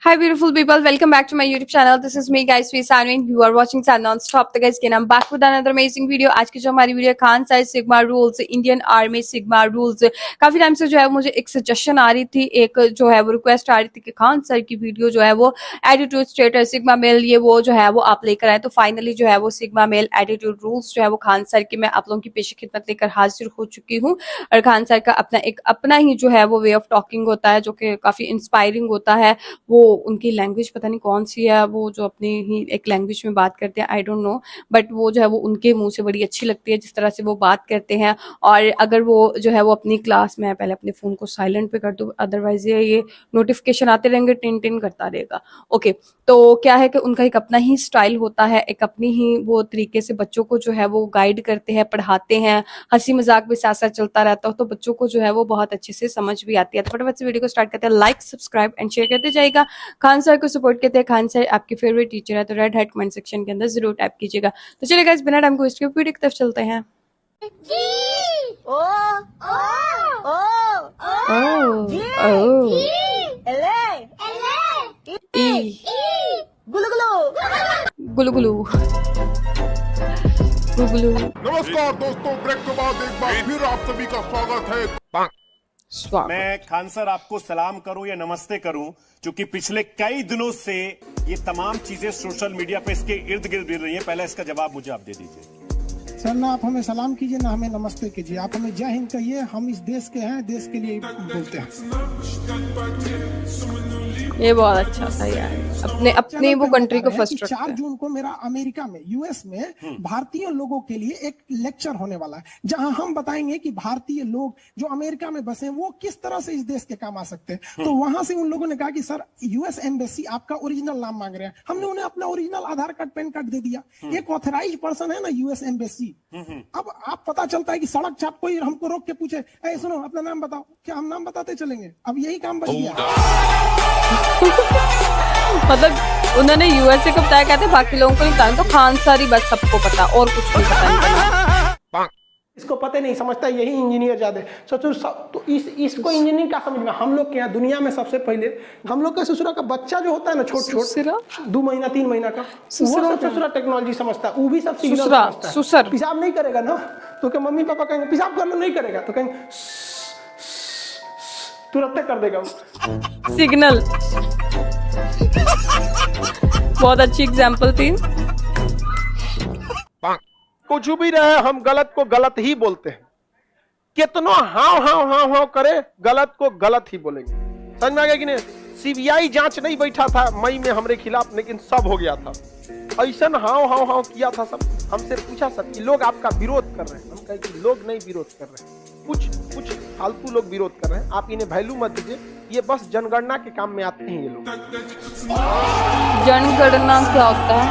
Hi beautiful people, welcome back to my YouTube channel. This is me guys, Sweet Sanvin. You are watching San Non-Stop. तो guys, I'm back with another amazing video. आज की जो हमारी video Khan side sigma rules, Indian army sigma rules, काफी time से जो है मुझे एक सजेशन आ रही थी, एक जो है वो रिक्वेस्ट आ रही थी कि खान सर की वीडियो जो है वो एटीट्यूड स्टेटस सिग्मा मेल ये वो जो है वो आप लेकर आए। तो फाइनली जो है वो सिग्मा मेल एटीट्यूड रूल्स जो है वो खान सर की मैं आप लोगों की पेश खिदमत लेकर हाजिर हो चुकी हूँ। और खान सर का अपना ही जो है वो वे ऑफ टॉकिंग होता है जो कि काफी इंस्पायरिंग होता है। वो उनकी लैंग्वेज पता नहीं कौन सी है, वो जो अपनी ही एक लैंग्वेज में बात करते हैं, आई डोंट नो, बट वो जो है वो उनके मुंह से बड़ी अच्छी लगती है जिस तरह से वो बात करते हैं। और अगर वो जो है वो अपनी क्लास में, पहले अपने फोन को साइलेंट पे कर दो, अदरवाइज ये नोटिफिकेशन आते रहेंगे, टिन टिन करता रहेगा। ओके, तो क्या है कि उनका एक अपना ही स्टाइल होता है, एक अपनी ही वो तरीके से बच्चों को जो है वो गाइड करते हैं, पढ़ाते हैं, हंसी मजाक भी साथ साथ चलता रहता हो, तो बच्चों को जो है वो बहुत अच्छे से समझ भी आती है। तो फटाफट से वीडियो को स्टार्ट करते हैं। लाइक, सब्सक्राइब एंड शेयर करते जाइएगा। खान सर को सपोर्ट करते हैं। खान सर आपके फेवरेट टीचर है, तो रेड हेड कमेंट सेक्शन के अंदर जरूर टाइप कीजिएगा। तो चलिए गाइस, बिना टाइम को वेस्ट किए वीडियो की तरफ चलते हैं। गुलगुलू गुलगुलू। नमस्कार दोस्तों, ब्रेक के बाद एक बार फिर आप सभी का स्वागत है। मैं खान सर आपको सलाम करूं या नमस्ते करूं, क्योंकि पिछले कई दिनों से ये तमाम चीजें सोशल मीडिया पे इसके इर्द गिर्द गिर रही हैं। पहले इसका जवाब मुझे आप दे दीजिए। सर, ना आप हमें सलाम कीजिए ना हमें नमस्ते कीजिए, आप हमें जय हिंद कहिए। हम इस देश के हैं, देश के लिए बोलते हैं। ये बहुत अच्छा था यार, अपने वो कंट्री को फर्स्ट रखते हैं। 4 जून को मेरा अमेरिका में, यूएस में भारतीय लोगों के लिए एक लेक्चर होने वाला है, जहां हम बताएंगे कि भारतीय लोग जो अमेरिका में बसे वो किस तरह से इस देश के काम आ सकते हैं। तो वहां से उन लोगों ने कहा कि सर, यूएस एम्बेसी आपका ओरिजिनल नाम मांग रहे हैं। हमने उन्हें अपना ओरिजिनल आधार कार्ड, पैन कार्ड दे दिया। एक ऑथराइज पर्सन है ना यूएस एम्बेसी। अब आप पता चलता है कि सड़क छाप कोई हमको रोक के पूछे, ए सुनो अपना नाम बताओ, क्या हम नाम बताते चलेंगे? अब यही काम बच गया। मतलब उन्होंने यूएसए को बताया, कहते बाकी लोगों को नहीं बताया, तो खान सारी बस सबको पता और कुछ नहीं पता। इसको पता नहीं, समझता है यही इंजीनियर ज्यादा ससुर तो इसको इंजीनियरिंग क्या समझ में? हम लोग के यहाँ दुनिया में सबसे पहले हम लोग का ससुरा का बच्चा जो होता है ना, छोट 2 महीना 3 महीना का, वो सब ससुरा टेक्नोलॉजी समझता है। वो भी सब सिग्नल समझता है। पेशाब नहीं करेगा ना तो क्या मम्मी पापा कहेंगे पेशाब करना, नहीं करेगा तो कहेंगे तुरंत कर देगा सिग्नल। बहुत अच्छी एग्जांपल थी। कुछ भी रहे, हम गलत को गलत ही बोलते हैं। कितना हाव हाव हाव हाव करे, गलत को गलत ही बोलेंगे। समझ में आ गया कि नहीं? सीबीआई जांच नहीं बैठा था मई में हमरे खिलाफ, लेकिन सब हो गया था। ऐसा हाव हाव हाव किया था सब। हमसे पूछा सर कि लोग आपका विरोध कर रहे हैं। हम कहे कि लोग नहीं विरोध कर रहे हैं, कुछ फालतू लोग विरोध कर रहे हैं। आप इन्हें वैल्यू मत दीजिए, ये बस जनगणना के काम में आते हैं ये लोग। जनगणना क्या होता है?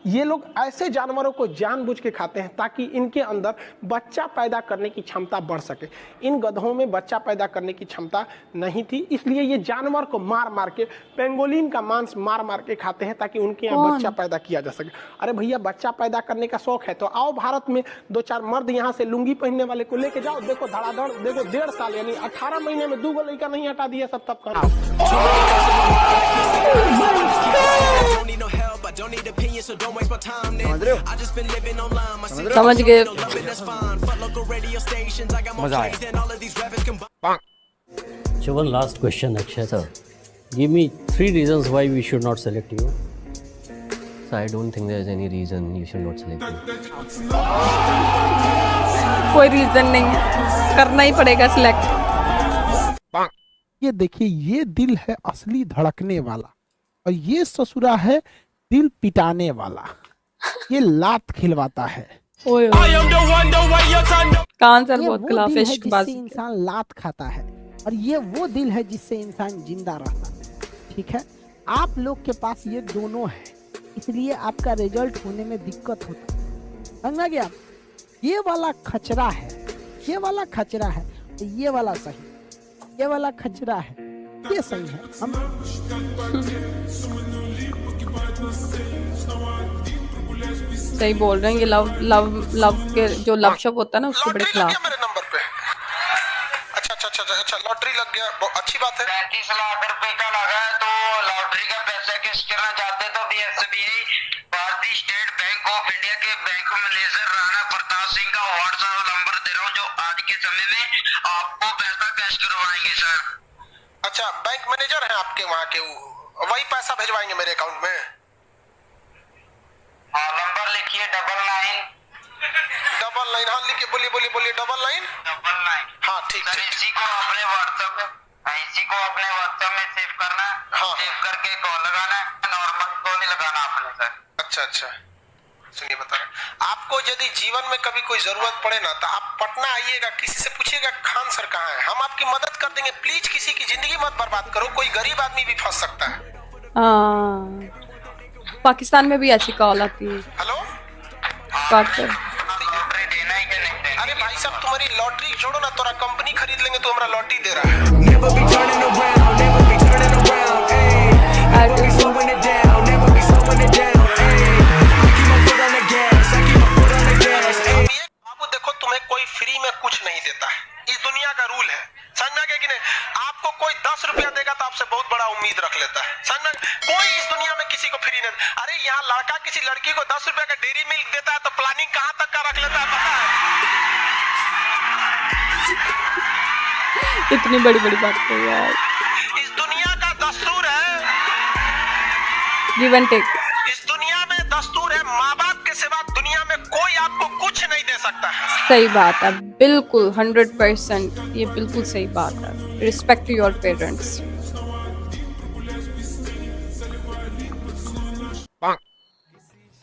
ये लोग ऐसे जानवरों को जानबूझ के खाते हैं ताकि इनके अंदर बच्चा पैदा करने की क्षमता बढ़ सके। इन गधों में बच्चा पैदा करने की क्षमता नहीं थी, इसलिए ये जानवर को मार मार के, पेंगोलिन का मांस मार मार के खाते हैं ताकि उनके यहाँ बच्चा पैदा किया जा सके। अरे भैया, बच्चा पैदा करने का शौक है तो आओ भारत में 2-4 मर्द यहाँ से लुंगी पहनने वाले को लेके जाओ, देखो धड़ाधड़, देखो 1.5 साल यानी 18 महीने में 2 लड़का नहीं हटा दिया सब तब कर। समझ गए। मजा आया। So one last question, Akshay sir. Give me 3 reasons why we should not select you. So I don't think there is any reason you should not select me. कोई रीजन नहीं है, करना ही पड़ेगा सिलेक्ट। ये देखिए, ये दिल है असली धड़कने वाला और ये ससुरा है दिल पिटाने वाला। ये लात खिलवाता है। कान सर बहुत खिलाफ इश्कबाजी। इंसान लात खाता है और ये वो दिल है जिससे इंसान जिंदा रहता है। ठीक है, आप लोग के पास ये दोनों है, इसलिए आपका रिजल्ट होने में दिक्कत होता है। समझ गया? ये वाला खचरा है, ये वाला खचरा है, ये वाला सही, ये वाला खचरा है, ये सही है। हम सही बोल रहे हैं, ये लव लव लव के जो लव शप होता है ना उसके बड़े लॉटरी लग खिलाफ। गया मेरे नंबर पे। अच्छा अच्छा अच्छा अच्छा, लॉटरी लग गया, बहुत अच्छी बात है। 35 लाख रुपए का लगा है, तो लॉटरी का पैसा किस करना चाहते हैं तो SBI भारतीय स्टेट बैंक ऑफ इंडिया के बैंक मैनेजर राणा प्रताप सिंह का व्हाट्सएप नंबर दे रहा हूँ, जो आज के समय में आपको पैसा कैश करवाएंगे सर। अच्छा, बैंक मैनेजर है आपके वहाँ के, वही पैसा भिजवाएंगे मेरे अकाउंट में। हाँ, नंबर लिखिए 99 99, हाँ लिखिए, बोलिए बोलिए बोलिए, 99। 99। हाँ ठीक सर ठीक। इसी को अपने व्हाट्सएप में सेव करना है। हाँ। सेव करके कॉल लगाना है, नॉर्मल कॉल ही लगाना आपने सर। अच्छा अच्छा, सुनिए बता रहे, आपको यदि जीवन में कभी कोई जरूरत पड़े ना, तो आप पटना आइएगा, किसी से पूछिएगा खान सर कहाँ है, हम आपकी मदद कर देंगे। प्लीज किसी की जिंदगी मत बर्बाद करो, कोई गरीब आदमी भी फंस सकता है। हाँ, पाकिस्तान में भी ऐसी कॉल आती है। हेलो, काटते लॉटरी देना है कि नहीं देना? अरे भाई साहब, तुम्हारी लॉटरी छोड़ो ना, तोरा कंपनी खरीद लेंगे, तो हमारा लॉटरी दे रहा है। बाबू देखो, तुम्हें कोई फ्री में कुछ नहीं देता है, इस दुनिया का रूल है, समझ में आ गया कि नहीं? आपको कोई 10 रुपया देगा तो आपसे बहुत बड़ा उम्मीद रख लेता है, समझ में? कोई इस दुनिया में किसी को फ्री नहीं। अरे यहाँ लड़का किसी लड़की को 10 रुपया का डेयरी मिल्क देता है तो प्लानिंग कहाँ तक का रख लेता है पता है? इतनी बड़ी बड़ी बात है यार। इस दुनिया का दस्तूर है, गिव एंड टेक। इस दुनिया में दस्तूर है, माँ बाप के सिवा दुनिया में कोई आपको कुछ नहीं दे सकता है। सही बात है, बिल्कुल 100%, ये बिल्कुल सही बात है। Respect your parents.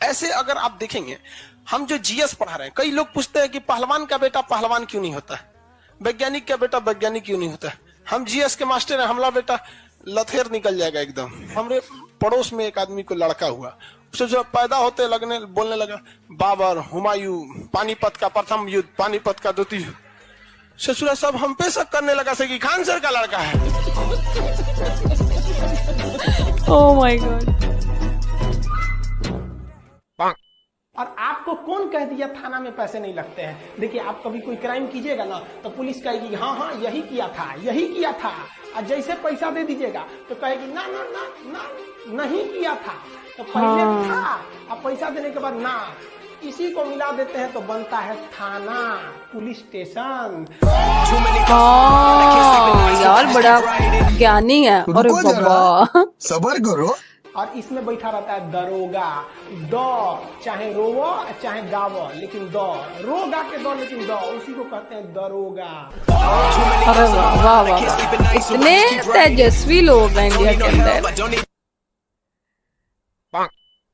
ऐसे अगर आप देखेंगे, हम जो जीएस पढ़ा रहे हैं, कई लोग पूछते हैं कि पहलवान का बेटा पहलवान क्यों नहीं होता है, वैज्ञानिक का बेटा वैज्ञानिक क्यों नहीं होता है। हम जीएस के मास्टर हैं, हमारा बेटा लथेर निकल जाएगा एकदम। हमारे पड़ोस में एक आदमी को लड़का हुआ, उसे जो पैदा होते लगने बोलने लगा बाबर, हुमायूं, पानीपत का प्रथम युद्ध, पानीपत का द्वितीय युद्ध। ससुरा सब हम पे शक करने लगा से कि खान सर का लड़का है। Oh my God. और आपको कौन कह दिया थाना में पैसे नहीं लगते हैं? देखिए, आप कभी कोई क्राइम कीजिएगा ना, तो पुलिस कहेगी हाँ हाँ यही किया था, यही किया था। और जैसे पैसा दे दीजिएगा तो कहेगी ना ना ना ना नहीं किया था, तो पहले था, अब पैसा देने के बाद ना, इसी को मिला देते हैं तो बनता है थाना, पुलिस स्टेशन। हाँ यार, बड़ा ज्ञानी है। और बाबा, सबर करो। और इसमें बैठा रहता है दरोगा। दो चाहे रोवो चाहे गावो, लेकिन दो रोगा के दो, लेकिन दो उसी को कहते हैं दरोगा। अरे वाह वाह वाह, इतने तेजस्वी लोग हैं इंडिया के अंदर।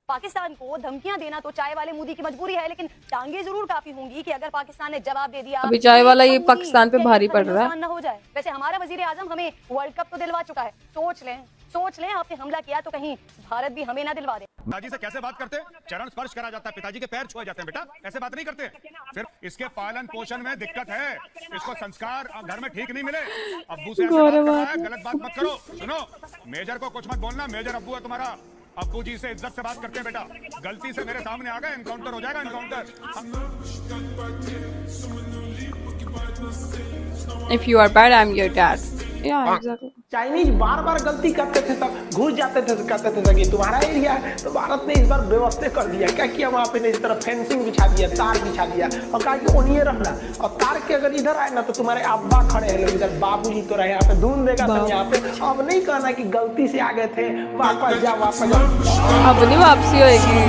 पाकिस्तान को धमकियां देना तो चाय वाले मोदी की मजबूरी है, लेकिन टांगे जरूर काफी होंगी कि अगर पाकिस्तान ने जवाब दे दिया, अभी चाय वाला ये पाकिस्तान पे भारी पड़ रहा है। न हो जाए। वैसे हमारा वजीर आजम हमें वर्ल्ड कप तो दिलवा चुका है, सोच लें आपने हमला किया तो कहीं भारत भी हमें ना दिलवा दे। पिताजी से कैसे बात करते हैं? चरण स्पर्श करा जाता है, पिताजी के पैर छुए जाते हैं। बेटा ऐसे बात नहीं करते। फिर इसके पालन पोषण में दिक्कत है, इसको संस्कार घर में ठीक नहीं मिले। अब्बू से ऐसे बात कर रहा है, गलत बात मत करो। सुनो, मेजर को कुछ मत बोलना, मेजर अब्बू है तुम्हारा। अब्बू जी से इज्जत से बात करते हैं बेटा। गलती से मेरे सामने आ गए, एनकाउंटर हो जाएगा, encounter. If you are bad, I'm your dad. Yeah, exactly. Chinese बार बार गलती करते थे, सब घुस जाते थे, कहते थे कि तुम्हारा एरिया है, तो भारत ने इस बार व्यवस्था कर दिया। क्या किया वहाँ पे? इस तरह फेंसिंग बिछा दिया, तार बिछा दिया, और कहा कि ओनिए रखना। और तार के अगर इधर आए ना तो तुम्हारे अब्बा खड़े हैं लोग, इधर बाबूजी तो रहे यहाँ पे, दून देगा तुम यहाँ पे। अब नहीं कहना कि गलती से आ गए थे, वापस जा वापस जा। अब नहीं वापसी होएगी।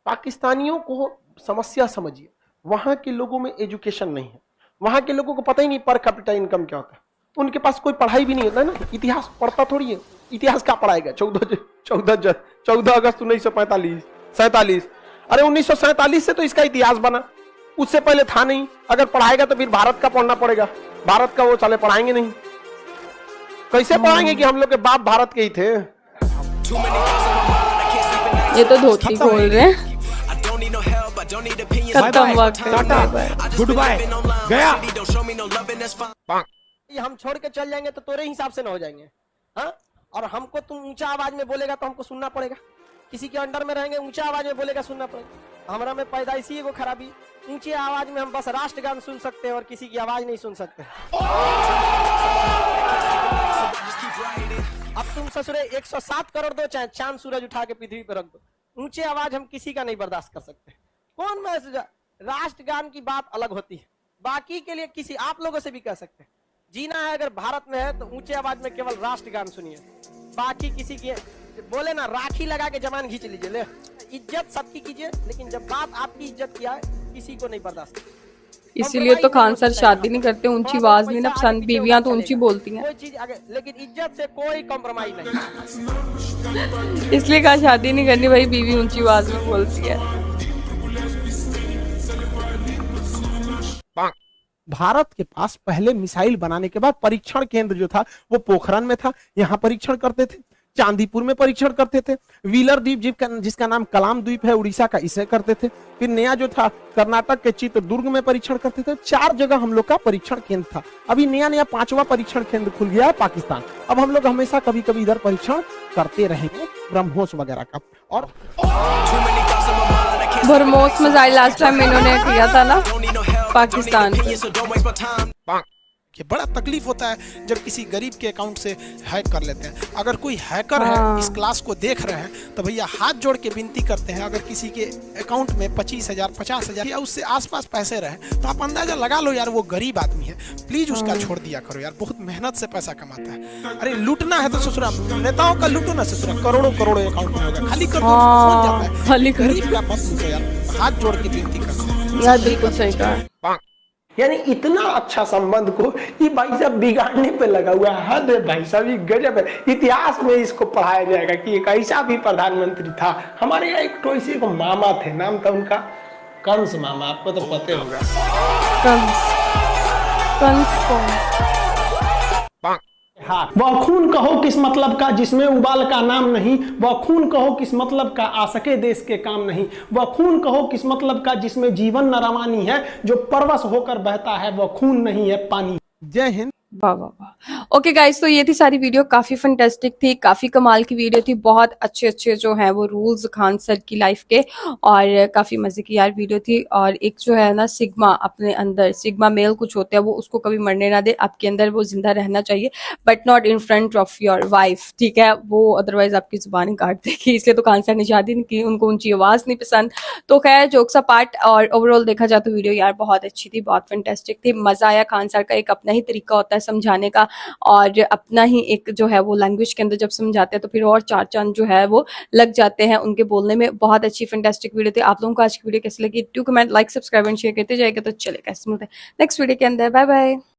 पाकिस्तानियों को समस्या समझिए, वहां के लोगों में एजुकेशन नहीं है, वहां के लोगों को पता ही नहीं पर कैपिटा इनकम क्या होता है, उनके पास कोई पढ़ाई भी नहीं होता है ना, इतिहास पढ़ता थोड़ी है। इतिहास क्या पढ़ाएगा? 14 अगस्त 1947। अरे 1947 से तो इसका इतिहास बना, उससे पहले था नहीं। अगर पढ़ाएगा तो फिर भारत का पढ़ना पड़ेगा, भारत का वो साले पढ़ाएंगे नहीं। कैसे पढ़ाएंगे कि हम लोग के बाप भारत के ही थे? ये तो धोती खोल रहे हैं। खत्म वक्त, गुड बाय, गया। ये हम छोड़ के चल जाएंगे तो तेरे हिसाब से ना हो जाएंगे, हाँ? और हमको तुम ऊंचा आवाज में बोलेगा तो हमको सुनना पड़ेगा, किसी के अंडर में रहेंगे ऊंचा आवाज में बोलेगा सुनना पड़ेगा। हमारा में पैदाइशी एगो खराबी, ऊंची आवाज में हम बस राष्ट्रगान सुन सकते हैं और किसी की आवाज नहीं सुन सकते। अब तुम ससुरे 107 करोड़ दो, चाहे चांद सूरज उठा के पृथ्वी पर रख दो, ऊंचे आवाज हम किसी का नहीं बर्दाश्त कर सकते। कौन मैसेज? राष्ट्रगान की बात अलग होती है, बाकी के लिए किसी आप लोगों से भी कह सकते हैं। जीना है अगर भारत में है तो ऊंचे आवाज में केवल राष्ट्रगान सुनिए, बाकी किसी की बोले ना राखी लगा के जमान खींच लीजिए, ले इज्जत सबकी कीजिए, लेकिन जब बात आपकी इज्जत की आए किसी को नहीं बर्दाश्त। इसीलिए तो खान सर शादी नहीं करते, ऊंची आवाज नहीं ना पसंद, बीवियां तो ऊंची बोलती हैं, कोई चीज आगे, लेकिन इज्जत से कोई कॉम्प्रोमाइज नहीं। इसलिए कहा शादी नहीं करनी भाई, बीवी ऊंची आवाज में बोलती है। भारत के पास पहले मिसाइल बनाने के बाद परीक्षण केंद्र जो था वो पोखरण में था, यहाँ परीक्षण करते थे, चांदीपुर में परीक्षण करते थे, व्हीलर द्वीप जिसका नाम कलाम द्वीप है उड़ीसा का, इसे करते थे। फिर नया जो था कर्नाटक के चित्रदुर्ग में परीक्षण करते थे। 4 जगह हम लोग का परीक्षण केंद्र था। अभी नया 5वां परीक्षण केंद्र खुल गया है पाकिस्तान। अब हम लोग हमेशा कभी कभी इधर परीक्षण करते रहेंगे ब्रह्मोस वगैरह का। और ब्रह्मोस मिसाइल लास्ट टाइम इन्होंने किया था ना पाकिस्तान पे। कि बड़ा तकलीफ होता है जब किसी गरीब के अकाउंट से हैक कर लेते हैं। अगर कोई हैकर है इस क्लास को देख रहे हैं तो भैया हाथ जोड़ के विनती करते हैं, अगर किसी के अकाउंट में 25,000 50,000 या उससे आसपास पैसे रहे तो आप अंदाजा लगा लो यार वो गरीब आदमी है, प्लीज उसका छोड़ दिया करो यार, बहुत मेहनत से पैसा कमाता है। अरे लूटना है तो ससुरा नेताओं का लूटो ना ससुरा, करोड़ों करोड़ों अकाउंट में होगा, खाली कर दो, खाली कर गरीब का मत लूटो यार, हाथ जोड़ के विनती करते हैं। यार बिल्कुल सही कहा। यानी इतना अच्छा संबंध को ये भाई साहब बिगाड़ने पे लगा हुआ है। हद है भाई साहब, ये गजब है। इतिहास में इसको पढ़ाया जाएगा कि एक ऐसा भी प्रधानमंत्री था। हमारे यहाँ एक तो ऐसे को मामा थे, नाम था उनका कंस मामा, आपको तो पता होगा। कंस कौन? हाँ, वह खून कहो किस मतलब का जिसमें उबाल का नाम नहीं, वह खून कहो किस मतलब का आ सके देश के काम नहीं, वह खून कहो किस मतलब का जिसमें जीवन न रवानी है, जो परवश होकर बहता है वह खून नहीं है पानी। जय हिंद। वाह वाह वाह। ओके गाइस, तो ये थी सारी वीडियो, काफी फैंटास्टिक थी, काफी कमाल की वीडियो थी, बहुत अच्छे अच्छे जो है वो रूल्स खान सर की लाइफ के, और काफी मजे की यार वीडियो थी। और एक जो है ना सिग्मा अपने अंदर, सिग्मा मेल कुछ होता है वो उसको कभी मरने ना दे, आपके अंदर वो जिंदा रहना चाहिए, but not in front of your wife, ठीक है, वो अदरवाइज आपकी जुबान काट देगी। इसलिए तो खान सर ने शादी नहीं की, उनको ऊंची आवाज नहीं पसंद। तो खैर जोक्स अपार्ट, और ओवरऑल देखा जाए तो वीडियो यार बहुत अच्छी थी, बहुत फैंटास्टिक थी, मजा आया। खान सर का एक अपना ही तरीका होता है समझाने का, और अपना ही एक जो है वो लैंग्वेज के अंदर जब समझाते हैं तो फिर और 4 चांद जो है वो लग जाते हैं उनके बोलने में। बहुत अच्छी फैंटास्टिक वीडियो थी। आप लोगों को आज की वीडियो कैसी लगी? 2 comment, like, subscribe and share करते जाएगा। तो चलेगा, मिलते हैं नेक्स्ट वीडियो के अंदर। Bye bye.